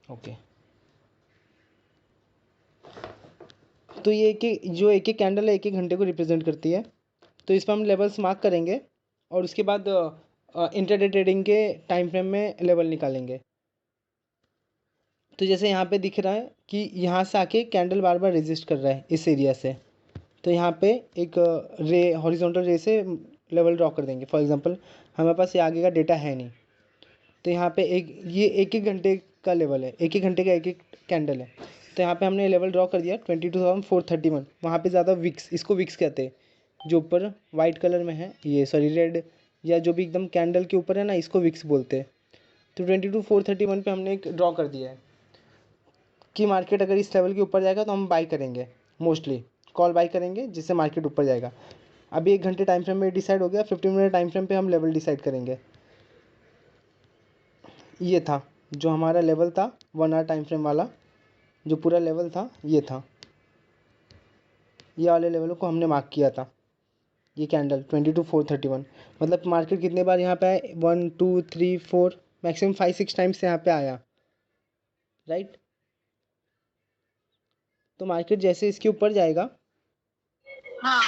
Okay, तो ये जो एक एक कैंडल है 1-1 घंटे को रिप्रेजेंट करती है। तो इस पर हम लेवल्स मार्क करेंगे और उसके बाद इंट्राडे ट्रेडिंग के टाइम फ्रेम में लेवल निकालेंगे। तो जैसे यहाँ पे दिख रहा है कि यहाँ से आके कैंडल बार बार रेजिस्ट कर रहा है इस एरिया से, तो यहाँ पे एक रे हॉरिजॉन्टल रे से लेवल ड्रॉ कर देंगे। फॉर एग्जांपल हमारे पास ये आगे का डेटा है नहीं, तो यहाँ पे ये एक एक घंटे का लेवल है, एक एक घंटे का एक एक कैंडल है। तो यहाँ पे हमने लेवल ड्रॉ कर दिया 22,431। वहाँ पे ज़्यादा विक्स, इसको विक्स कहते हैं, जो ऊपर वाइट कलर में है, ये सॉरी रेड या जो भी एकदम कैंडल के ऊपर है ना, इसको विक्स बोलते हैं। तो 22,431 पे हमने एक ड्रॉ कर दिया है कि मार्केट अगर इस लेवल के ऊपर जाएगा तो हम बाई करेंगे, मोस्टली कॉल बाई करेंगे जिससे मार्केट ऊपर जाएगा। अभी 1 घंटे टाइम फ्रेम में डिसाइड हो गया, 15 मिनट टाइम फ्रेम पे हम लेवल डिसाइड करेंगे। ये था जो हमारा लेवल था 1 आवर टाइम फ्रेम वाला, जो पूरा लेवल था ये था, ये वाले लेवलों को हमने मार्क किया था। ये कैंडल 22,431, मतलब मार्केट कितने बार यहाँ पे आए, 1 2 3 4 मैक्सिमम 5-6 टाइम्स यहाँ पे आया, राइट। तो मार्केट जैसे इसके ऊपर जाएगा, हाँ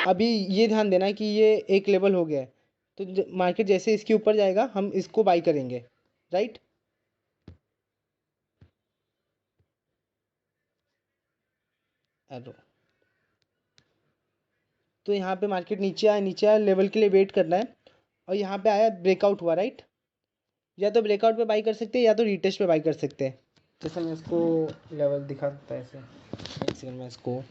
अभी ये ध्यान देना कि ये एक लेवल हो गया है, तो मार्केट जैसे इसके ऊपर जाएगा हम इसको बाई करेंगे, राइट। एरो, तो यहाँ पे मार्केट नीचे आया, लेवल के लिए वेट करना है, और यहाँ पे आया ब्रेकआउट हुआ, राइट। या तो ब्रेकआउट पे बाई कर सकते हैं या तो रीटेस्ट पे बाई कर सकते हैं। जैसे मैं इसको लेवल दिखा देता है ऐसे, एक सेकंड में इसको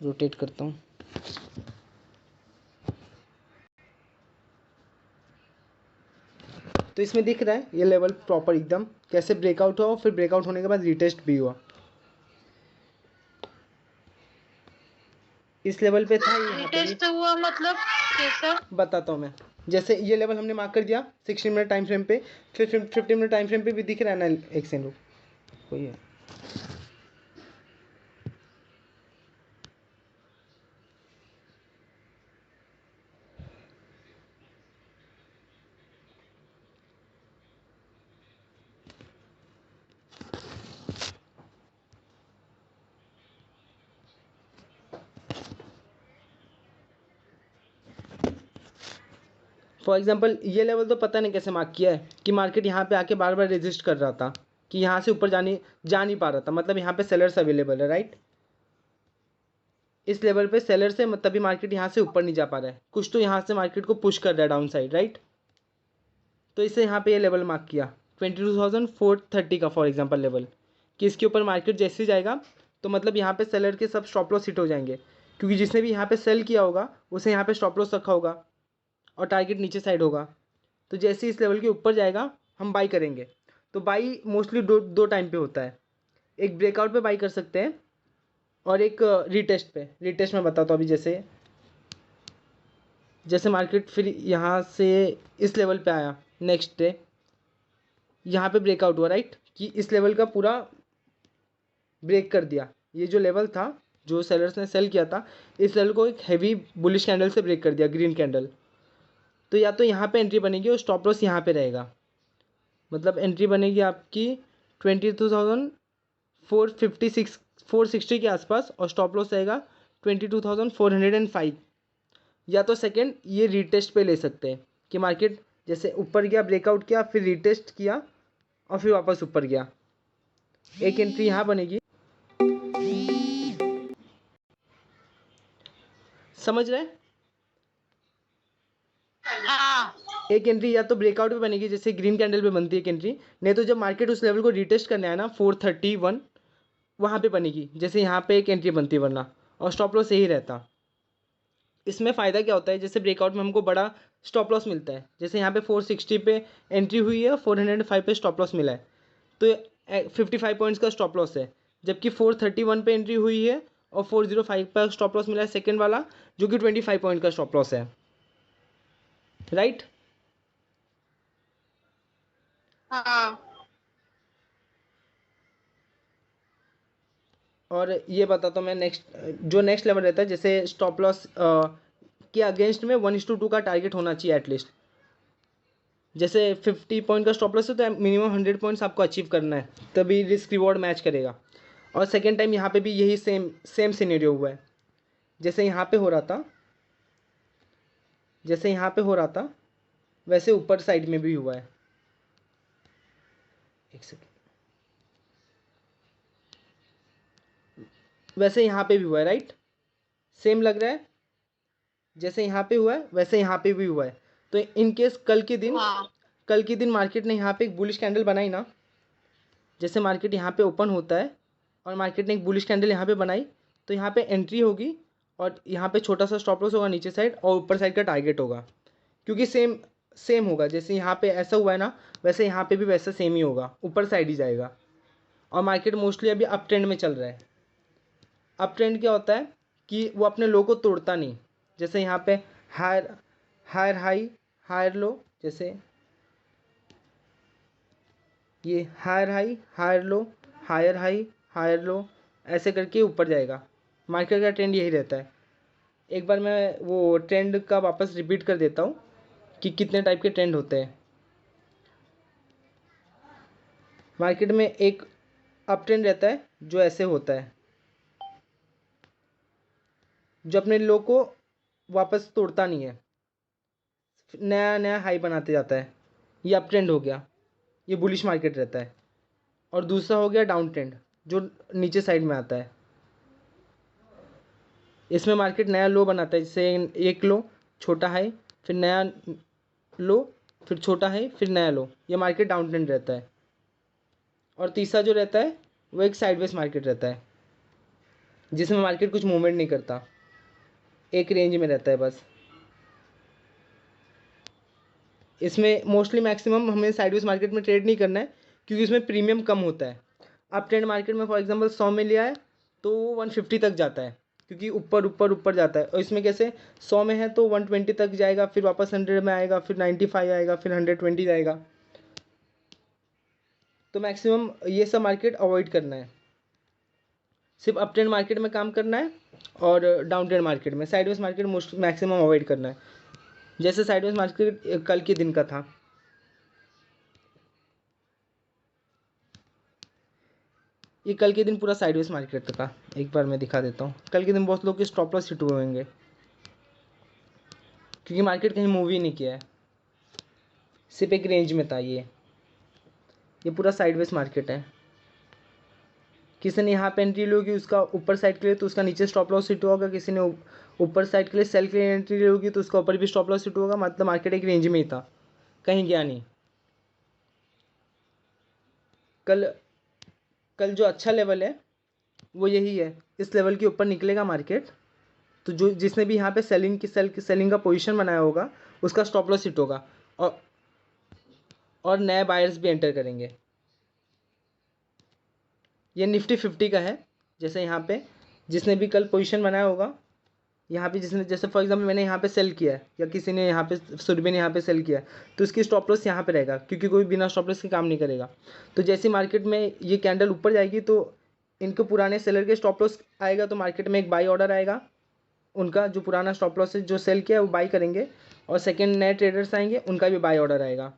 रोटेट करता हूँ। तो इसमें दिख रहा है ये लेवल प्रॉपर एकदम कैसे ब्रेकआउट हुआ, फिर ब्रेकआउट होने के बाद रीटेस्ट भी हुआ। इस लेवल पे था, यहाँ पे टेस्ट हुआ मतलब कैसा? बताता हूँ मैं। जैसे ये लेवल हमने मार्क कर दिया 16 मिनट टाइम फ्रेम पे, फिर 15 मिनट टाइम फ्रेम पे भी दिख रहा है ना, एक सेकंड रुक, कोई है। फॉर एग्जांपल ये लेवल तो पता नहीं कैसे मार्क किया है कि मार्केट यहाँ पे आके बार बार रेजिस्ट कर रहा था, कि यहाँ से ऊपर जा नहीं पा रहा था, मतलब यहाँ पे सेलर्स अवेलेबल है, राइट। इस लेवल पे सेलर से मतलब भी मार्केट यहाँ से ऊपर नहीं जा पा रहा है, कुछ तो यहाँ से मार्केट को पुश कर रहा है डाउन साइड, राइट। तो इससे यहाँ पे ये लेवल मार्क किया 22,430 का फॉर एग्जांपल लेवल, कि इसके ऊपर मार्केट जैसे जाएगा तो मतलब यहाँ पे सेलर के सब स्टॉप लॉस हिट हो जाएंगे, क्योंकि जिसने भी यहाँ पे सेल किया होगा उसे यहाँ पे स्टॉप लॉस रखा होगा और टारगेट नीचे साइड होगा। तो जैसे इस लेवल के ऊपर जाएगा हम बाई करेंगे। तो बाई मोस्टली दो टाइम पे होता है, एक ब्रेकआउट पे बाई कर सकते हैं और एक रीटेस्ट पे। रीटेस्ट में बताता हूँ अभी, जैसे मार्केट फिर यहाँ से इस लेवल पे आया, नेक्स्ट डे यहाँ पे ब्रेकआउट हुआ, राइट, कि इस लेवल का पूरा ब्रेक कर दिया। ये जो लेवल था जो सेलर्स ने सेल किया था, इस लेवल को एक हैवी बुलिश कैंडल से ब्रेक कर दिया, ग्रीन कैंडल। तो या तो यहाँ पे एंट्री बनेगी और स्टॉप लॉस यहाँ पे रहेगा, मतलब एंट्री बनेगी आपकी 22,456 के आसपास और स्टॉप लॉस रहेगा 22,405। या तो सेकंड ये रीटेस्ट पे ले सकते हैं कि मार्केट जैसे ऊपर गया, ब्रेकआउट किया, फिर रीटेस्ट किया और फिर वापस ऊपर गया, एक एंट्री यहाँ बनेगी, समझ रहे हैं। हाँ एक एंट्री या तो ब्रेकआउट पे बनेगी जैसे ग्रीन कैंडल पे बनती है एक एंट्री, नहीं तो जब मार्केट उस लेवल को रिटेस्ट करने आया ना 431, वहाँ पे बनेगी, जैसे यहाँ पे एक एंट्री बनती है वरना, और स्टॉप लॉस यही रहता। इसमें फ़ायदा क्या होता है, जैसे ब्रेकआउट में हमको बड़ा स्टॉप लॉस मिलता है, जैसे यहाँ पे 460 पे एंट्री हुई है और 405 पे स्टॉप लॉस मिला है, तो 55 पॉइंट्स का स्टॉप लॉस है। जबकि 431 पे एंट्री हुई है और 405 पर स्टॉप लॉस मिला है सेकेंड वाला, जो कि 25 पॉइंट का स्टॉप लॉस है, राइट। हाँ और ये बताता हूँ मैं, नेक्स्ट लेवल रहता है, जैसे स्टॉप लॉस के अगेंस्ट में 1:2 का टारगेट होना चाहिए एटलीस्ट। जैसे 50 पॉइंट का स्टॉप लॉस है तो मिनिमम 100 पॉइंट्स आपको अचीव करना है, तभी रिस्क रिवॉर्ड मैच करेगा। और सेकेंड टाइम यहाँ पे भी यही सेम सेम सिनेरियो हुआ है। जैसे यहाँ पे हो रहा था, जैसे यहाँ पे हो रहा था वैसे ऊपर साइड में भी हुआ है। एक सेकेंड, वैसे यहाँ पे भी हुआ है, राइट? सेम लग रहा है, जैसे यहाँ पे हुआ है वैसे यहाँ पे भी हुआ है। तो इन केस हाँ कल के दिन मार्केट ने यहाँ पे एक बुलिश कैंडल बनाई ना, जैसे मार्केट यहाँ पे ओपन होता है और मार्केट ने एक बुलिश कैंडल यहाँ पे बनाई, तो यहाँ पे एंट्री होगी और यहाँ पे छोटा सा स्टॉप लॉस होगा नीचे साइड और ऊपर साइड का टारगेट होगा, क्योंकि सेम सेम होगा। जैसे यहाँ पे ऐसा हुआ है ना, वैसे यहाँ पे भी वैसा सेम ही होगा, ऊपर साइड ही जाएगा। और मार्केट मोस्टली अभी अप ट्रेंड में चल रहा है। अप ट्रेंड क्या होता है कि वो अपने लो को तोड़ता नहीं। जैसे यहाँ पे higher higher high higher low, जैसे ये higher high higher low higher high higher low, ऐसे करके ऊपर जाएगा। मार्केट का ट्रेंड यही रहता है। एक बार मैं वो ट्रेंड का वापस रिपीट कर देता हूँ कि कितने टाइप के ट्रेंड होते हैं। मार्केट में एक अप ट्रेंड रहता है जो ऐसे होता है, जो अपने लो को वापस तोड़ता नहीं है, नया नया हाई बनाते जाता है। ये अप ट्रेंड हो गया, ये बुलिश मार्केट रहता है। और दूसरा हो गया डाउन ट्रेंड, जो नीचे साइड में आता है। इसमें मार्केट नया लो बनाता है, जैसे एक लो छोटा हाई फिर नया लो फिर छोटा हाई फिर नया लो, ये मार्केट डाउन ट्रेंड रहता है। और तीसरा जो रहता है वो एक साइडवेज मार्केट रहता है, जिसमें मार्केट कुछ मूवमेंट नहीं करता, एक रेंज में रहता है बस। इसमें मोस्टली मैक्सिमम हमें साइडवेज मार्केट में ट्रेड नहीं करना है, क्योंकि इसमें प्रीमियम कम होता है। आप ट्रेंड मार्केट में फॉर एग्जांपल 100 में लिया है तो वो 150 तक जाता है, क्योंकि ऊपर ऊपर ऊपर जाता है। और इसमें कैसे 100 में है तो 120 तक जाएगा, फिर वापस 100 में आएगा, फिर 95 आएगा, फिर 120 जाएगा। तो मैक्सिमम ये सब मार्केट अवॉइड करना है, सिर्फ अप ट्रेंड मार्केट में काम करना है। और डाउन ट्रेंड मार्केट में, sideways market most maximum avoid करना है। जैसे साइडवेज मार्केट कल के दिन का था, ये कल के दिन पूरा साइडवेज मार्केट था। एक बार मैं दिखा देता हूँ। कल के दिन बहुत लोग के स्टॉप लॉस हिट हुए होंगे, क्योंकि मार्केट कहीं मूव ही नहीं किया है, सिर्फ एक रेंज में था। ये पूरा साइडवेज मार्केट है। किसी ने यहाँ पे एंट्री ली होगी उसका ऊपर साइड के लिए, तो उसका नीचे स्टॉप लॉस हिट होगा। किसी ने ऊपर साइड के लिए सेल के लिए एंट्री ली होगी तो उसका ऊपर भी स्टॉप लॉस हिट होगा। मतलब मार्केट एक रेंज में ही था, कहीं गया नहीं। कल कल जो अच्छा लेवल है वो यही है, इस लेवल के ऊपर निकलेगा मार्केट, तो जो जिसने भी यहाँ पे सेलिंग का पोजीशन बनाया होगा उसका स्टॉप लॉस हिट होगा, और नए बायर्स भी एंटर करेंगे। ये निफ्टी 50 का है। जैसे यहाँ पे जिसने भी कल पोजीशन बनाया होगा, यहाँ पे जिसने, जैसे फॉर एग्जांपल मैंने यहाँ पे सेल किया है या किसी ने यहाँ पे सुरभि ने यहाँ पे सेल किया है, तो इसकी स्टॉप लॉस यहाँ पे रहेगा, क्योंकि कोई बिना स्टॉप लॉस के काम नहीं करेगा। तो जैसे मार्केट में ये कैंडल ऊपर जाएगी तो इनको पुराने सेलर के स्टॉप लॉस आएगा, तो मार्केट में एक बाई ऑर्डर आएगा। उनका जो पुराना स्टॉप लॉस है जो सेल किया है वो बाई करेंगे, और सेकेंड नए ट्रेडर्स आएंगे उनका भी बाई ऑर्डर आएगा।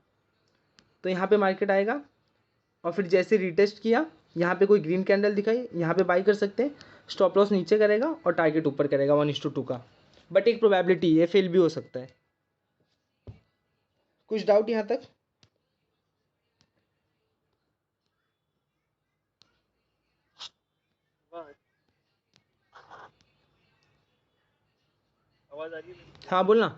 तो यहाँ पे मार्केट आएगा और फिर जैसे रिटेस्ट किया, यहाँ पे कोई ग्रीन कैंडल दिखाई, यहाँ पे बाई कर सकते हैं। स्टॉप लॉस नीचे करेगा और टारगेट ऊपर करेगा 1:2 का। बट एक प्रोबेबिलिटी, ये फेल भी हो सकता है। कुछ डाउट यहाँ तक? आवाज आ रही है मेरी? हाँ बोलना।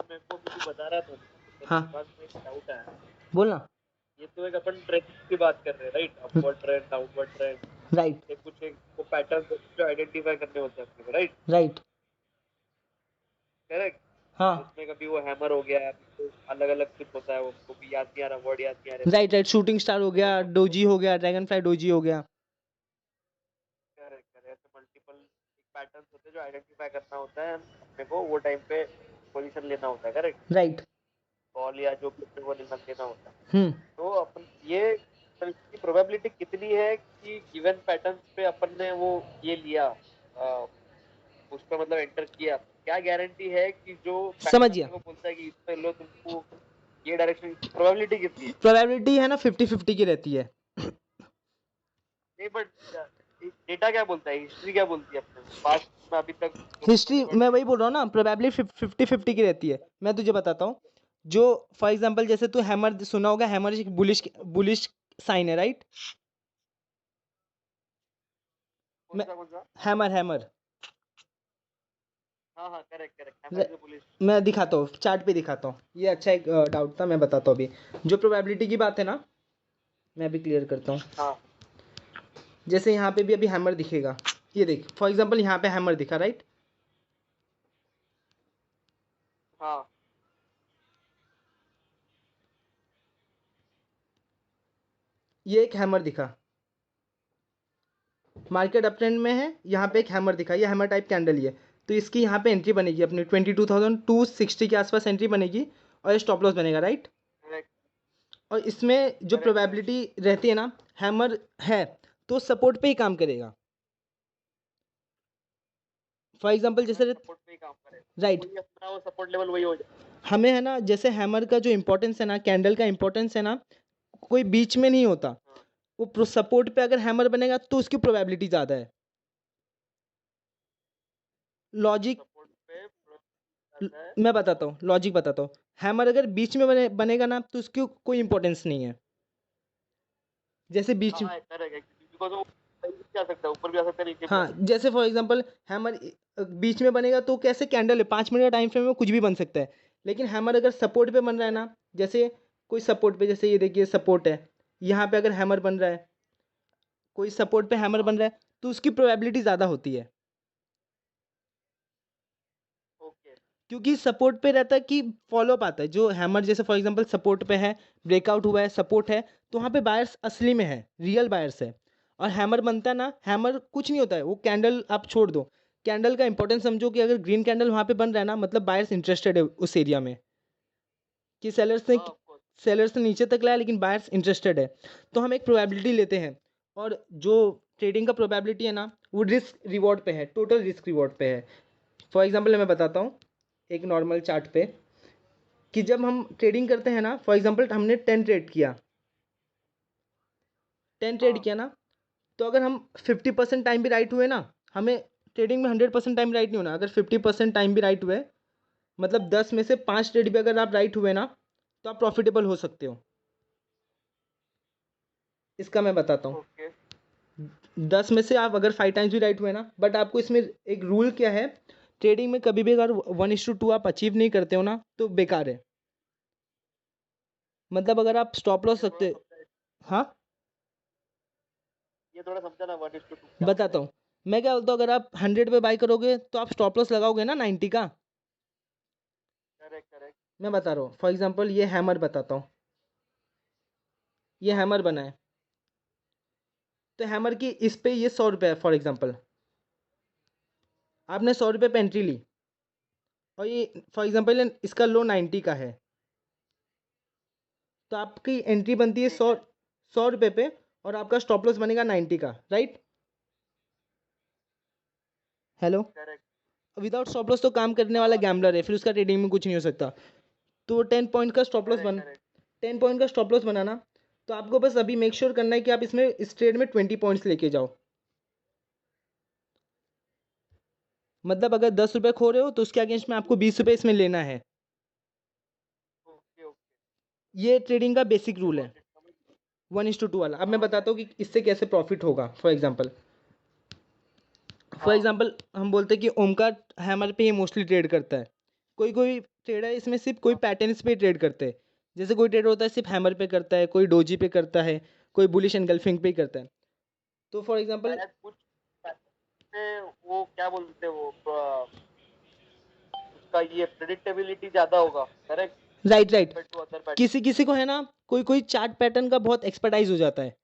मेरे को भी तू बता रहा था तो हाँ मेरे पास में एक डाउट है। बोलना। ये तो एक अपन ट्रेंड की बात कर रहे हैं, right? Upward trend, downward trend, right ये कुछ एक वो पैटर्न जो आइडेंटिफाई करने होते हैं अपने को, राइट? Right correct. हाँ उसमें कभी वो हैमर हो गया, तो अलग अलग कुछ होता है, वो भी याद नहीं आ रहा, वर्ड याद नहीं आ रहा। राइट राइट शूटिंग स्टार हो गया, डोजी हो गया, ड्रैगन फ्लाई डोजी हो गया। करेक्ट करेक्ट, ऐसे मल्टीपल पैटर्न्स होते हैं जो आइडेंटिफाई करना होता है अपने को, वो टाइम पे पोजीशन लेना होता है, करेक्ट? राइट कॉल या जो भी अपने को लेना होता है। तो अपन ये, तो इसकी प्रोबेबिलिटी कितनी है कि गिवन पैटर्न पे अपन ने वो ये लिया, उस पर मतलब एंटर किया, क्या गारंटी है कि जो समझ पैटर्न गया। को बोलता है कि इसमें लो तुमको ये डायरेक्शन, प्रोबेबिलिटी कितनी है? प्रोबेबिलिटी है ना 50-50 की रहती है। नहीं बट डेटा क्या बोलता है, हिस्ट्री क्या बोलती है अपने पास्ट में अभी तक जो कुछ हिस्ट्री होने मैं वाला वही बोल रहा हूँ ना, प्रोबेबिलिटी 50-50 की रहती है। मैं तुझे बताता हूँ, जो फॉर एग्जांपल जैसे तू हैमर सुना होगा, हैमर एक बुलिश साइन है, राइट? कौन मैं सा कौन सा? हैमर हैमर हाँ हाँ करेक्ट करेक्ट, र- हैमर इज पुलिस। मैं दिखाता हूँ, चार्ट पे दिखाता हूँ। ये अच्छा एक डाउट था, मैं बताता हूँ अभी। जो प्रोबेबिलिटी की बात है ना, मैं अभी क्लियर करता हूँ। हाँ जैसे यहाँ पे भी अभी हैमर दिखेगा, ये देख फॉर एग्जांपल यहाँ पे हैमर दिखा, राइट? हाँ ये एक हैमर दिखा, मार्केट अप ट्रेंड में है, यहाँ पे एक हैमर दिखा, ये हैमर टाइप कैंडल ही है। तो इसकी यहाँ पे एंट्री बनेगी अपनी 22,260 के आसपास एंट्री बनेगी, और ये स्टॉप लॉस बनेगा, राइट? करेक्ट और इसमें जो करेक्ट करेक्ट, प्रोबेबिलिटी रहती है ना, हैमर है तो सपोर्ट पे ही काम करेगा। फॉर एग्जांपल जैसे, सपोर्ट पे ही काम करे, राइट, वही अपना वो सपोर्ट लेवल वही हो जाए। हमें है ना, जैसे हैमर का जो इंपॉर्टेंस है ना, कैंडल का इंपॉर्टेंस है ना, कोई बीच में नहीं होता। हाँ वो सपोर्ट पे अगर हैमर बनेगा तो उसकी प्रोबेबिलिटी ज़्यादा है। लॉजिक सपोर्ट पे आता है। मैं बताता हूँ, लॉजिक बताता हूँ। हैमर अगर बीच में बनेगा ना तो उसकी कोई इंपॉर्टेंस नहीं है। जैसे बीच, हाँ करेक्ट, बिकॉज वो कहीं भी जा सकता है, ऊपर भी आ सकता है, नीचे भी आ हाँ, सकता जैसे फॉर एग्जांपल हैमर बीच में बनेगा तो कैसे कैंडल है, 5 मिनट का टाइम फ्रेम में कुछ भी बन सकता है। लेकिन हैमर अगर सपोर्ट पे बन रहा है ना, जैसे कोई सपोर्ट पे, जैसे ये देखिए सपोर्ट है, यहाँ पे अगर हैमर बन रहा है, कोई सपोर्ट पे हैमर है। हाँ बन रहा है, तो उसकी प्रोबेबिलिटी ज़्यादा होती है। ओके क्योंकि सपोर्ट पे रहता है कि फॉलोअप आता है। जो हैमर जैसे फॉर एग्जांपल सपोर्ट पे है, ब्रेकआउट हुआ है, सपोर्ट है, तो वहाँ पे बायर्स असली में है, रियल बायर्स है। और हैमर बनता है ना, हैमर कुछ नहीं होता है, वो कैंडल आप छोड़ दो। कैंडल का इंपॉर्टेंस समझो कि अगर ग्रीन कैंडल वहाँ पे बन रहा है ना, मतलब बायर्स इंटरेस्टेड है उस एरिया में, कि हाँ ऑफ कोर्स। सेलर्स ने नीचे तक लाया लेकिन बायर्स इंटरेस्टेड है। तो हम एक प्रोबेबिलिटी लेते हैं, और जो ट्रेडिंग का प्रोबेबिलिटी है ना, वो रिस्क रिवॉर्ड पे है, टोटल रिस्क रिवॉर्ड पे है। फॉर एग्जांपल मैं बताता हूँ एक नॉर्मल चार्ट पे, कि जब हम ट्रेडिंग करते हैं ना, फॉर एग्जांपल हमने 10 ट्रेड किया, 10 ट्रेड हाँ किया ना, तो अगर हम 50% टाइम भी राइट हुए ना, हमें ट्रेडिंग में 100% टाइम राइट नहीं होना। अगर 50% टाइम भी राइट हुए, मतलब 10 में से 5 ट्रेड भी अगर आप राइट हुए ना, तो आप प्रॉफिटेबल हो सकते हो। इसका मैं बताता हूँ। ओके 10 में से आप अगर 5 टाइम्स भी राइट हुए ना, बट आपको इसमें एक रूल क्या है, ट्रेडिंग में कभी भी अगर 1:2 आप अचीव नहीं करते हो ना, तो बेकार है। मतलब अगर आप स्टॉप लॉस ये थोड़ा सकते, समझा, हाँ, ये थोड़ा समझा ना 1:2 क्या होता बताता है। हूँ। मैं क्या बोलता हूँ, अगर आप 100 पे बाई करोगे तो आप स्टॉप लॉस लगाओगे ना 90 का। करेक्ट करेक्ट मैं बता रहा हूँ, फॉर एग्जांपल ये हैमर बताता हूँ, ये हाँ हैमर बना है, तो हैमर की इस पे ये 100 रुपये है फॉर एग्जांपल, आपने 100 रुपये पे एंट्री ली, और ये फॉर एग्जांपल इसका लो 90 का है, तो आपकी एंट्री बनती है ठीक सौ है 100 रुपये पे, और आपका स्टॉप लॉस बनेगा 90 का, right? Hello? Correct. Without stop loss तो काम करने हाँ वाला हाँ गैम्बलर है, फिर उसका ट्रेडिंग में कुछ नहीं हो सकता। तो 10 पॉइंट का स्टॉप लॉस करेक्ट बन करेक्ट 10 पॉइंट का स्टॉप लॉस बनाना, तो आपको बस अभी मेक श्योर करना है कि आप इसमें इस ट्रेड में 20 पॉइंट्स लेके जाओ। मतलब अगर 10 रुपये खो रहे हो तो उसके अगेंस्ट में आपको 20 रुपये इसमें लेना है। ओके ओके ये ट्रेडिंग का बेसिक रूल है, गॉट इट, समझ। 1:2 वाला। अब मैं हाँ बताता हूँ कि इससे कैसे प्रॉफिट होगा। फॉर हाँ एग्जांपल हम बोलते हैं कि ओमकार हैमर पे ही मोस्टली ट्रेड करता है। कोई कोई ट्रेडर इसमें सिर्फ कोई हाँ पैटर्न्स पे ट्रेड करते हैं। जैसे कोई ट्रेडर होता है सिर्फ हैमर पे करता है, कोई डोजी पे करता है, कोई बुलिश एनगल्फिंग पे ही करता है। तो फॉर एग्जांपल, शायद कुछ से वो क्या बोलते हैं वो उसका ये प्रेडिक्टेबिलिटी ज्यादा होगा, correct, right right, compare to other pattern. किसी किसी को है ना, कोई कोई चार्ट पैटर्न का बहुत एक्सपर्टाइज हो जाता है,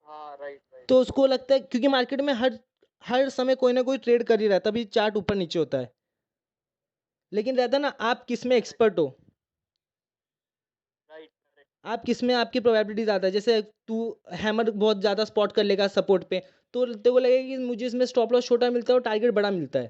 हाँ राइट राइट तो उसको लगता है क्योंकि मार्केट में हर हर समय कोई ना कोई ट्रेड कर ही रहा है, तभी चार्ट ऊपर नीचे होता है। लेकिन रहता है ना, आप किस में करेक्ट एक्सपर्ट हो। राइट करेक्ट आप किस में आपकी प्रोबेबिलिटी ज़्यादा है, जैसे तू हैमर बहुत ज़्यादा स्पॉट कर लेगा सपोर्ट पे, तो तेरे को लगेगा कि मुझे इसमें स्टॉप लॉस छोटा मिलता है और टारगेट बड़ा मिलता है।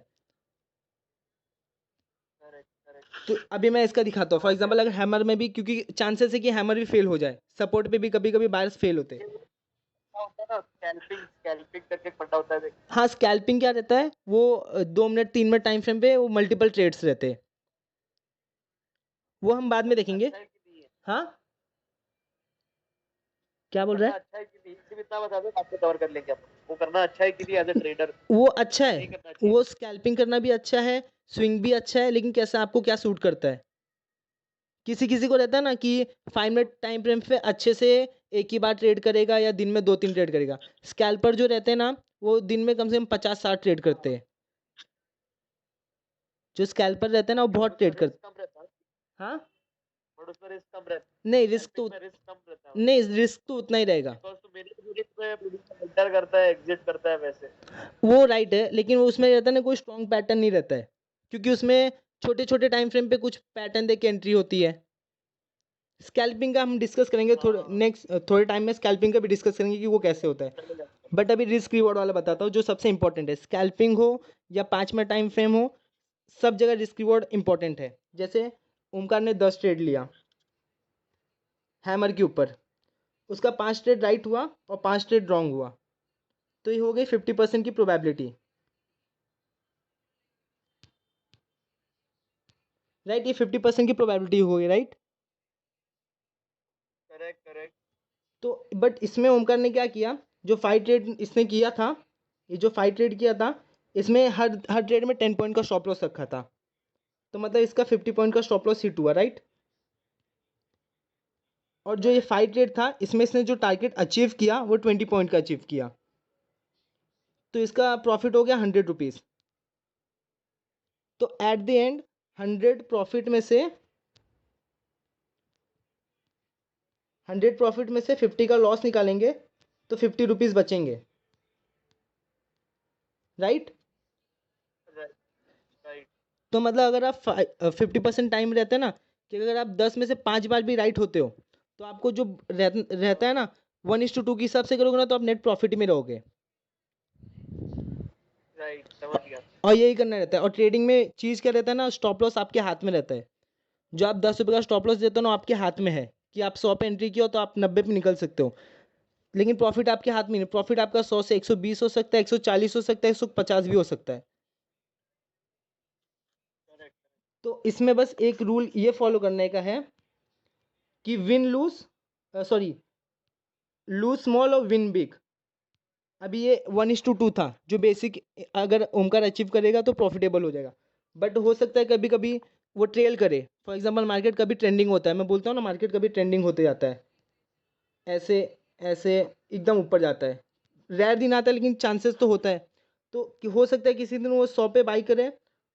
Correct correct. तो अभी मैं इसका दिखाता हूँ, फॉर एग्जांपल अगर हैमर में भी, क्योंकि चांसेस है कि हैमर भी फेल हो जाए, सपोर्ट पे भी कभी कभी बायर्स फेल होते हैं। क्या होता है ना, स्कैल्पिंग स्कैल्पिंग करके एक फंडा होता है देख। हाँ, स्कैल्पिंग क्या रहता है, वो 2 मिनट 3 मिनट टाइम फ्रेम पे वो मल्टीपल ट्रेड्स रहते हैं, वो हम बाद में देखेंगे। अच्छा है कि नहीं है, हाँ, क्या बोल रहा करना है? अच्छा है कि नहीं, सिर्फ इतना बता दो, बाद में कवर कर लेंगे अपन। वो करना अच्छा है कि नहीं एज ए ट्रेडर, वो अच्छा है, नहीं करना चाहिए। वो स्कैल्पिंग करना भी अच्छा है, स्विंग भी अच्छा है, लेकिन कैसा आपको क्या सूट करता है। किसी किसी को रहता है ना कि 5 मिनट टाइम फ्रेम पे अच्छे से एक ही बार ट्रेड करेगा या दिन में 2-3 ट्रेड करेगा। स्कैल्पर जो रहते हैं ना, वो दिन में कम से कम 50-60 ट्रेड करते हैं। जो स्कैल्पर रहते हैं ना, वो बट बहुत उसमें ट्रेड रिस्क करते। कम रहता है, हाँ, बट उसमें रिस्क कम रहता नहीं है, रिस्क स्कैल्पिंग तो, में रिस्क कम रहता है नहीं उसका। रिस्क तो उतना ही रहेगा। बिकॉज तो मेरे में एंटर करता है, एग्जिट करता है वैसे। वो राइट है, लेकिन वो उसमें रहता है ना, कोई स्ट्रॉन्ग पैटर्न नहीं रहता है, क्योंकि उसमें छोटे छोटे टाइम फ्रेम पे कुछ पैटर्न देख के एंट्री होती है। स्कैल्पिंग का हम डिस्कस करेंगे थोड़े हाँ नेक्स्ट, थोड़े टाइम में स्कैल्पिंग का भी डिस्कस करेंगे कि वो कैसे होता है। चलेगा चलेगा। बट अभी रिस्क रिवॉर्ड वाला बताता हूँ, जो सबसे इंपॉर्टेंट है, स्कैल्पिंग हो या 5 मिनट टाइम फ्रेम हो, सब जगह रिस्क रिवॉर्ड इंपॉर्टेंट है। जैसे ओमकार ने 10 ट्रेड लिया हैमर के ऊपर, उसका 5 ट्रेड राइट हुआ और 5 ट्रेड रॉन्ग हुआ, तो ये हो गई 50% की प्रोबेबिलिटी, राइट। ये 50% की प्रोबेबिलिटी हो गई, राइट। Correct correct. तो बट इसमें ओमकार ने क्या किया, जो 5 ट्रेड इसने किया था, ये जो 5 ट्रेड किया था, इसमें हर हर ट्रेड में 10 पॉइंट का स्टॉप लॉस रखा था, तो मतलब इसका 50 पॉइंट का स्टॉप लॉस हिट हुआ, राइट। और जो ये करेक्ट 5 ट्रेड था, इसमें इसने जो टारगेट अचीव किया वो 20 पॉइंट का अचीव किया, तो इसका प्रॉफिट हो गया 100 रुपीज़। तो एट द एंड 100 प्रॉफिट में से 50 का लॉस निकालेंगे, तो 50 रुपीज़ बचेंगे, राइट। Right right. तो मतलब अगर आप 50% टाइम रहते हैं ना, कि अगर आप 10 में से 5 बार भी राइट होते हो, तो आपको जो रहता है ना, 1:2 के हिसाब से करोगे ना, तो आप नेट प्रॉफिट में रहोगे। राइट समझ गया। और यही करना रहता है। और ट्रेडिंग में चीज़ क्या रहता है ना, स्टॉप लॉस आपके हाथ में रहता है। जो आप 10 रुपये का स्टॉप लॉस देते हो ना, आपके हाथ में है कि आप 100 पे एंट्री किया हो तो आप 90 पे निकल सकते हो, लेकिन प्रॉफिट आपके हाथ में नहीं। प्रॉफिट आपका 100 से 120 हो सकता है, 140 हो सकता है, 150 भी हो सकता है। करेक्ट। तो इसमें बस एक रूल ये फॉलो करने का है कि win lose, sorry, lose small और विन बिग। अभी ये 1:2 था, जो बेसिक अगर ओमकार अचीव करेगा तो प्रॉफिटेबल हो जाएगा। बट हो सकता है कभी कभी वो ट्रेल करे, फॉर एग्जांपल मार्केट कभी ट्रेंडिंग होता है, मैं बोलता हूँ ना, मार्केट कभी ट्रेंडिंग होते जाता है, ऐसे ऐसे एकदम ऊपर जाता है। रेयर दिन आता है, लेकिन चांसेस तो होता है। तो हो सकता है किसी दिन वो 100 पे बाई करे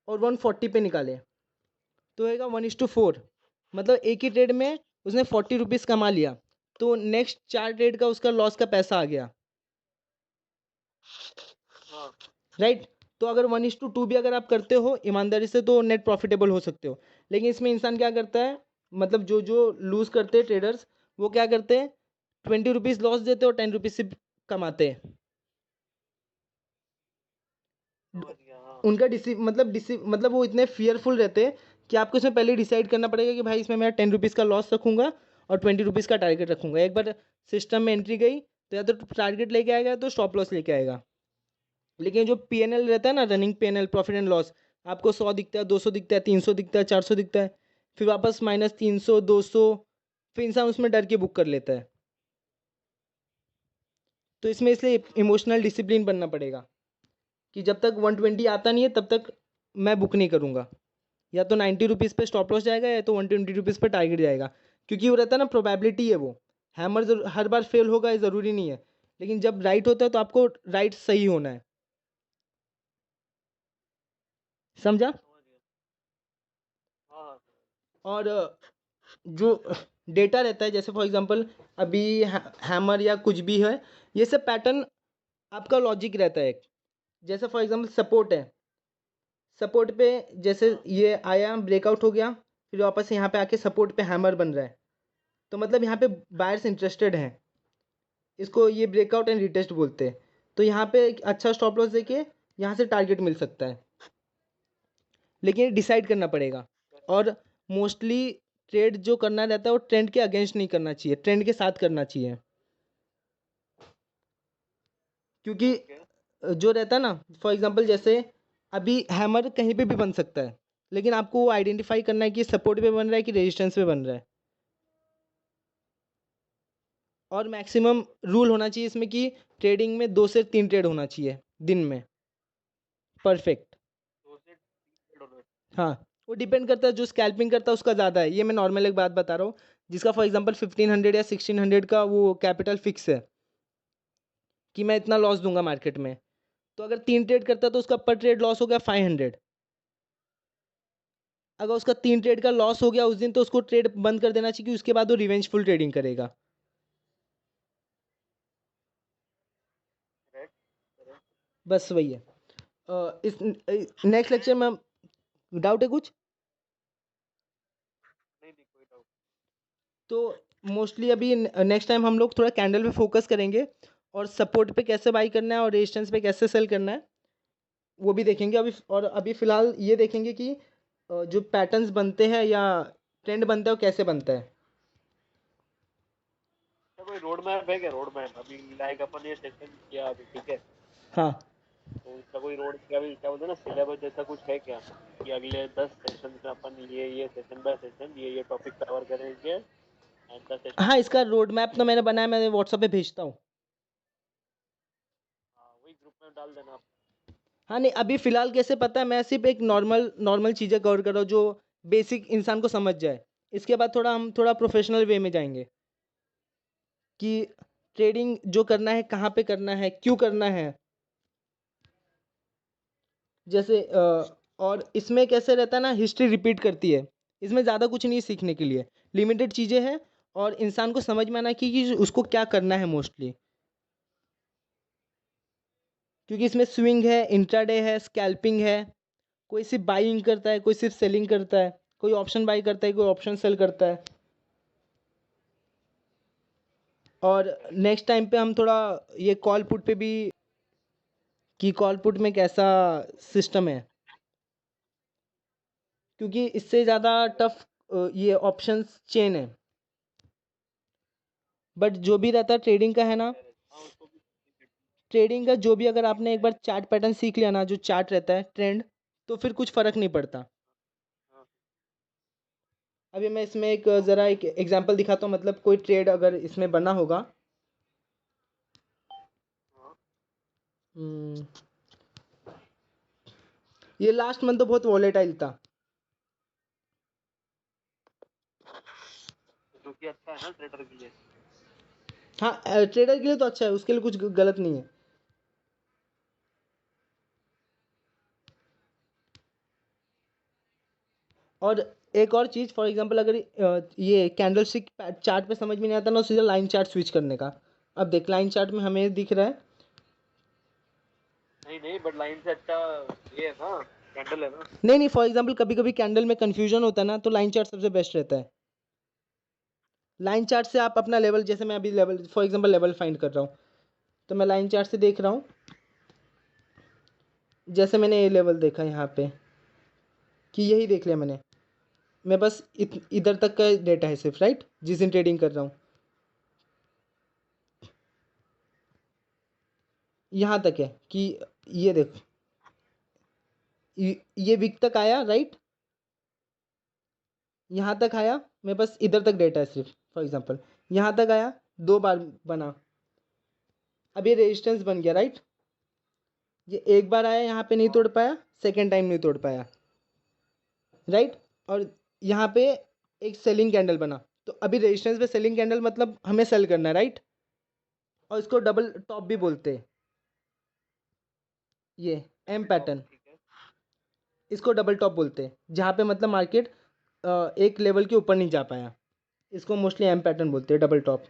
और 140 पे निकाले, तो होएगा 1:4, मतलब एक ही ट्रेड में उसने 40 रुपीज़ कमा लिया, तो नेक्स्ट 4 ट्रेड का उसका लॉस का पैसा आ गया, हाँ राइट। तो अगर 1:2 भी अगर आप करते हो ईमानदारी से, तो नेट प्रॉफिटेबल हो सकते हो। लेकिन इसमें इंसान क्या करता है, मतलब जो जो लूज़ करते हैं ट्रेडर्स, वो क्या करते हैं, 20 रुपीज़ लॉस देते और 10 रुपीज़ से कमाते हैं। समझ गया। हाँ उनका मतलब वो इतने फियरफुल रहते हैं कि आपको इसमें पहले डिसाइड करना पड़ेगा कि भाई इसमें मैं 10 रुपीज़ का लॉस रखूंगा और 20 रुपीज़ का टारगेट रखूंगा। एक बार सिस्टम में एंट्री गई, तो या तो टारगेट लेके आएगा तो स्टॉप लॉस लेके आएगा। लेकिन जो पीएनएल रहता है ना, running PNL, profit and loss, आपको 100 दिखता है, 200 दिखता है, 300 दिखता है, 400 दिखता है, फिर वापस -300, 200, फिर इंसान उसमें डर के बुक कर लेता है। तो इसमें इसलिए इमोशनल डिसिप्लिन बनना पड़ेगा कि जब तक 120 आता नहीं है तब तक मैं बुक नहीं करूँगा। या तो 90 रुपीज़ पे स्टॉप लॉस जाएगा, या तो 120 रुपीज़ पे टारगेट जाएगा, क्योंकि वो रहता है ना, प्रोबेबिलिटी है वो। हैमर हर बार फेल होगा ये ज़रूरी नहीं है, लेकिन जब राइट होता है तो आपको राइट सही होना है, समझा। समझ गया। हाँ हाँ और जो डेटा रहता है, जैसे फॉर एग्जांपल अभी हैमर या कुछ भी है, ये सब पैटर्न आपका लॉजिक रहता है एक। जैसे फॉर एग्जांपल सपोर्ट है, सपोर्ट पे जैसे हाँ ये आया, ब्रेकआउट हो गया, फिर वापस यहाँ पे आके सपोर्ट पे हैमर बन रहा है, तो मतलब यहाँ पे बायर्स इंटरेस्टेड हैं, इसको ये ब्रेकआउट एंड रिटेस्ट बोलते हैं। तो यहाँ पे एक अच्छा स्टॉप लॉस देके यहाँ से टारगेट मिल सकता है, लेकिन ये डिसाइड करना पड़ेगा। और मोस्टली ट्रेड जो करना रहता है वो ट्रेंड के अगेंस्ट नहीं करना चाहिए, ट्रेंड के साथ करना चाहिए। क्योंकि जो रहता है ना, फॉर एग्जांपल जैसे अभी हैमर कहीं पे भी बन सकता है, लेकिन आपको वो आइडेंटिफाई करना है कि सपोर्ट पे बन रहा है कि रेजिस्टेंस पे बन रहा है। और मैक्सिमम रूल होना चाहिए इसमें कि ट्रेडिंग में 2 से 3 ट्रेड होना चाहिए दिन में, परफेक्ट। 2 से 3 डॉलर। हाँ, वो डिपेंड करता है, जो स्कैल्पिंग करता है उसका ज़्यादा है। ये मैं नॉर्मल एक बात बता रहा हूँ, जिसका फॉर एग्जांपल 1500 या 1600 का वो कैपिटल फिक्स है कि मैं इतना लॉस दूंगा मार्केट में, तो अगर 3 ट्रेड करता है तो उसका पर ट्रेड लॉस हो गया 500। अगर उसका 3 ट्रेड का लॉस हो गया उस दिन, तो उसको ट्रेड बंद कर देना चाहिए, कि उसके बाद वो रिवेंजफुल ट्रेडिंग करेगा। Correct correct. बस वही है। इस नेक्स्ट लेक्चर में डाउट है कुछ? नहीं नहीं, कोई डाउट। तो मोस्टली अभी नेक्स्ट टाइम हम लोग थोड़ा कैंडल पे फोकस करेंगे, और सपोर्ट पे कैसे बाई करना है और रेजिस्टेंस पे कैसे सेल करना है वो भी देखेंगे अभी। और अभी फ़िलहाल ये देखेंगे कि जो पैटर्न्स बनते हैं या ट्रेंड बनता है वो कैसे बनता है। अच्छा, कोई रोड मैप है क्या? रोड मैप अभी लाइक अपन ये सेशन किया अभी, ठीक है, हाँ, तो इसका कोई रोड क्या भी क्या बोलते हैं ना, सिलेबस जैसा कुछ है क्या कि अगले 10 सेशन में अपन ये सेशन बाय सेशन ये टॉपिक कवर करेंगे एंड 10 सेशन हाँ, के इसका बाद? रोड मैप तो मैंने बनाया, मैं व्हाट्सएप पे भेजता हूँ। हाँ, वही ग्रुप में डाल देना आप। हाँ, नहीं अभी फ़िलहाल कैसे पता है, मैं सिर्फ एक नॉर्मल नॉर्मल चीज़ें कवर कर रहा हूँ जो बेसिक इंसान को समझ जाए। इसके बाद हम थोड़ा प्रोफेशनल वे में जाएंगे कि ट्रेडिंग जो करना है कहाँ पे करना है, क्यों करना है। जैसे और इसमें कैसे रहता है ना, हिस्ट्री रिपीट करती है, इसमें ज़्यादा कुछ नहीं सीखने के लिए, लिमिटेड चीज़ें हैं। और इंसान को समझ में आना कि उसको क्या करना है मोस्टली, क्योंकि इसमें स्विंग है, इंट्राडे है, स्कैल्पिंग है। कोई सिर्फ बाइंग करता है, कोई सिर्फ सेलिंग करता है, कोई ऑप्शन बाई करता है, कोई ऑप्शन सेल करता है। और नेक्स्ट टाइम पे हम थोड़ा ये कॉल पुट पे भी, कि कॉल पुट में कैसा सिस्टम है, क्योंकि इससे ज़्यादा टफ ये ऑप्शंस चेन है। बट जो भी रहता है ट्रेडिंग का है ना, हाँ, उसको भी। ट्रेडिंग का जो भी, अगर आपने एक बार चार्ट पैटर्न सीख लिया ना, जो चार्ट रहता है ट्रेंड, तो फिर कुछ फ़र्क नहीं पड़ता। हाँ अभी मैं इसमें एक ज़रा एक एग्जांपल दिखाता हूँ, मतलब कोई ट्रेड अगर इसमें बना होगा। हाँ। हम्म, ये लास्ट मंथ तो बहुत वॉलेटाइल था। जो कि अच्छा है ना ट्रेडर के लिए। हाँ, ट्रेडर के लिए तो अच्छा है, उसके लिए कुछ गलत नहीं है। और एक और चीज़, फॉर एग्जांपल अगर ये कैंडल स्टिक चार्ट पे समझ में नहीं आता ना, सीधा लाइन चार्ट स्विच करने का। अब देख, लाइन चार्ट में हमें दिख रहा है। नहीं नहीं, बट लाइन से अच्छा ये है ना, कैंडल है ना। नहीं नहीं, फॉर एग्जांपल कभी कभी कैंडल में कन्फ्यूजन होता है ना, तो लाइन चार्ट सबसे बेस्ट रहता है। लाइन चार्ट से आप अपना लेवल, जैसे मैं अभी level for example level find कर रहा हूँ, तो मैं लाइन चार्ट से देख रहा हूँ। जैसे मैंने ये लेवल देखा यहाँ पे, कि यही देख लिया मैंने, मैं बस इधर तक का डेटा है सिर्फ, राइट, जिस दिन ट्रेडिंग कर रहा हूँ यहाँ तक है कि ये देखो, ये वीक तक आया, राइट, यहाँ तक आया, मैं बस इधर तक डेटा है सिर्फ, फॉर एग्जांपल यहाँ तक आया, 2 बार बना, अब ये रेजिस्टेंस बन गया, राइट। ये एक बार आया, यहाँ पे नहीं तोड़ पाया, सेकेंड टाइम नहीं तोड़ पाया, राइट। और यहाँ पे एक सेलिंग कैंडल बना, तो अभी रेजिस्टेंस पे सेलिंग कैंडल मतलब हमें सेल करना है, राइट। और इसको डबल टॉप भी बोलते हैं, ये एम डबल टॉप, पैटर्न, ठीक है। इसको डबल टॉप बोलते हैं, जहाँ पे मतलब मार्केट एक लेवल के ऊपर नहीं जा पाया, इसको मोस्टली एम पैटर्न बोलते हैं, डबल टॉप।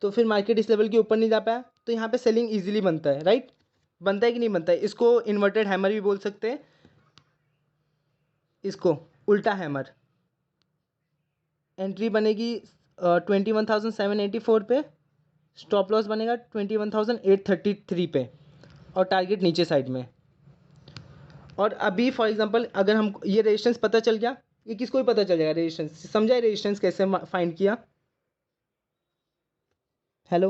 तो फिर मार्केट इस लेवल के ऊपर नहीं जा पाया, तो यहाँ पे सेलिंग इजीली बनता है, राइट। बनता है कि नहीं बनता है? इसको इन्वर्टेड हैमर भी बोल सकते हैं, इसको उल्टा हैमर। एंट्री बनेगी 21,784 पे, स्टॉप लॉस बनेगा 21,833 पे, और टारगेट नीचे साइड में। और अभी फॉर एग्जांपल अगर हम ये रेजिस्टेंस पता चल गया, ये किसको भी पता चल जाएगा रेजिस्टेंस, समझा है रेजिस्टेंस कैसे फाइंड किया? Hello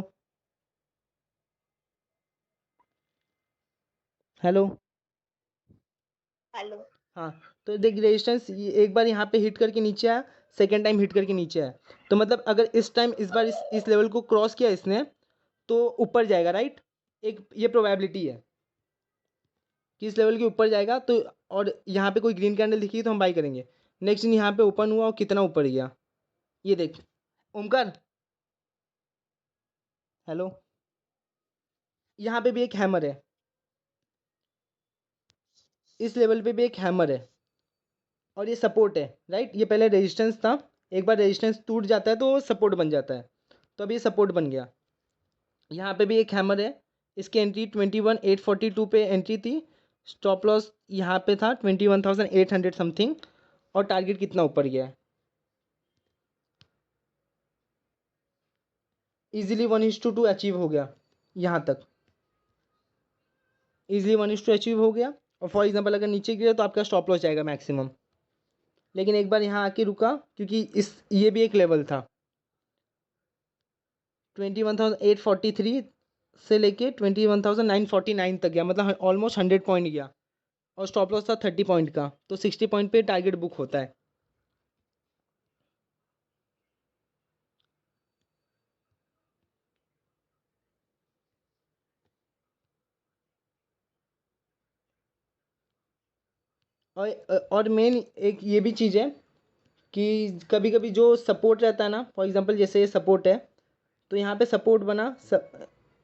hello hello. हाँ, तो देख रेजिस्टेंस एक बार यहाँ पे हिट करके नीचे आया, सेकेंड टाइम हिट करके नीचे आया, तो मतलब अगर इस टाइम इस बार इस लेवल को क्रॉस किया इसने तो ऊपर जाएगा, राइट? एक ये प्रोबेबिलिटी है कि इस लेवल के ऊपर जाएगा, तो और यहाँ पे कोई ग्रीन कैंडल दिखी तो हम बाई करेंगे। नेक्स्ट यहाँ पे ओपन हुआ और कितना ऊपर गया, ये देख ओमकार, हेलो, यहाँ पे भी एक हैमर है, इस लेवल पे भी एक हैमर है, और ये सपोर्ट है, राइट? ये पहले रेजिस्टेंस था, एक बार रेजिस्टेंस टूट जाता है तो सपोर्ट बन जाता है, तो अब ये सपोर्ट बन गया। यहाँ पे भी एक हैमर है, इसकी एंट्री 21,842 पे एंट्री थी, स्टॉप लॉस यहाँ पे था 21,800 समथिंग, और टारगेट कितना ऊपर गया है, इजीली 1:2 अचीव हो गया, यहाँ तक इजीली 1:2 अचीव हो गया। और फॉर एग्जांपल अगर नीचे गिरा तो आपका स्टॉप लॉस जाएगा मैक्सिमम, लेकिन एक बार यहाँ आके रुका क्योंकि ये भी एक लेवल था, 21,843 से लेके 21,949 तक गया, मतलब ऑलमोस्ट 100 पॉइंट गया, और स्टॉप लॉस था 30 पॉइंट का, तो 60 पॉइंट पे टारगेट बुक होता है। और मेन एक ये भी चीज़ है कि कभी कभी जो सपोर्ट रहता है ना, फॉर एग्जांपल जैसे ये सपोर्ट है, तो यहाँ पे सपोर्ट बना,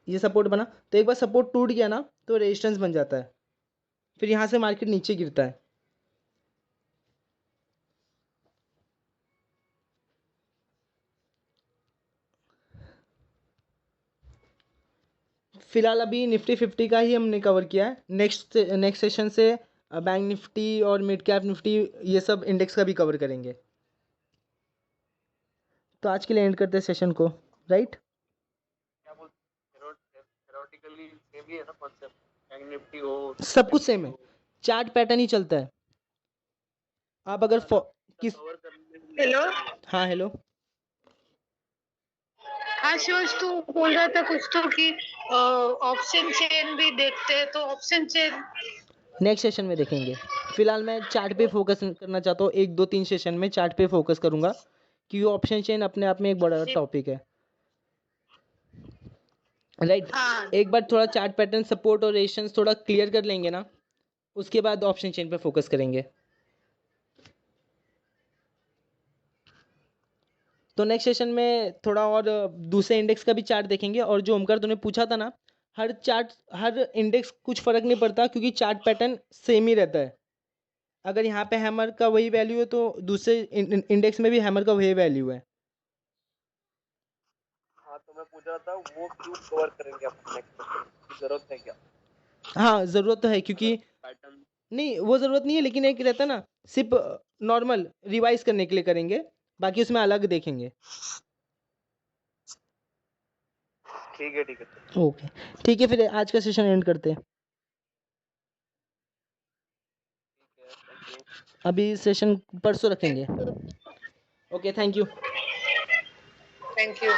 ये सपोर्ट बना, तो एक बार सपोर्ट टूट गया ना तो रेजिस्टेंस बन जाता है, फिर यहाँ से मार्केट नीचे गिरता है। फिलहाल अभी निफ्टी 50 का ही हमने कवर किया है, नेक्स्ट सेशन से बैंक निफ्टी और मिड कैप निफ्टी ये सब इंडेक्स का भी कवर करेंगे। तो आज के लिए एंड करते हैं सेशन को, राइट? क्या बोलते थ्योरेटिकली सेम ही है ना कॉन्सेप्ट, बैंक निफ्टी हो, सब कुछ सेम है, चार्ट पैटर्न ही चलता है। आप अगर किस कवर करने में हेलो। हाँ हेलो, हाँ शिवाश, तू बोल रहा था कुछ तो कि ऑप्शन चेन भी देखते हैं, तो ऑप्शन चेन नेक्स्ट सेशन में देखेंगे। फिलहाल मैं चार्ट पे फोकस करना चाहता हूँ, 1 2 3 सेशन में चार्ट पे फोकस करूंगा, क्योंकि ऑप्शन चेन अपने आप में एक बड़ा टॉपिक है, राइट? हाँ। एक बार थोड़ा चार्ट पैटर्न, सपोर्ट और रेजिस्टेंस थोड़ा क्लियर कर लेंगे ना, उसके बाद ऑप्शन चेन पे फोकस करेंगे। तो नेक्स्ट सेशन में थोड़ा और दूसरे इंडेक्स का भी चार्ट देखेंगे, और जो ओमकार तूने पूछा था ना, हर इंडेक्स कुछ फर्क नहीं पड़ता, क्योंकि चार्ट पैटर्न सेम ही रहता है। अगर यहाँ पे हैमर का वही वैल्यू है तो दूसरे इंडेक्स में भी हैमर का वही वैल्यू है। हाँ, तो मैं पूछ रहा था वो क्यों कवर करेंगे अपन नेक्स्ट सेशन की, जरूरत है क्या हाँ ज़रूरत तो है, क्योंकि पैटर्न? नहीं वो ज़रूरत नहीं है, लेकिन एक रहता है ना, सिर्फ नॉर्मल रिवाइज करने के लिए करेंगे, बाकी उसमें अलग देखेंगे। ठीक है, ठीक है। ओके, ठीक है, फिर आज का सेशन एंड करते हैं। ठीक है, थैंक यू। अभी सेशन परसों रखेंगे। Okay, thank you. Thank you.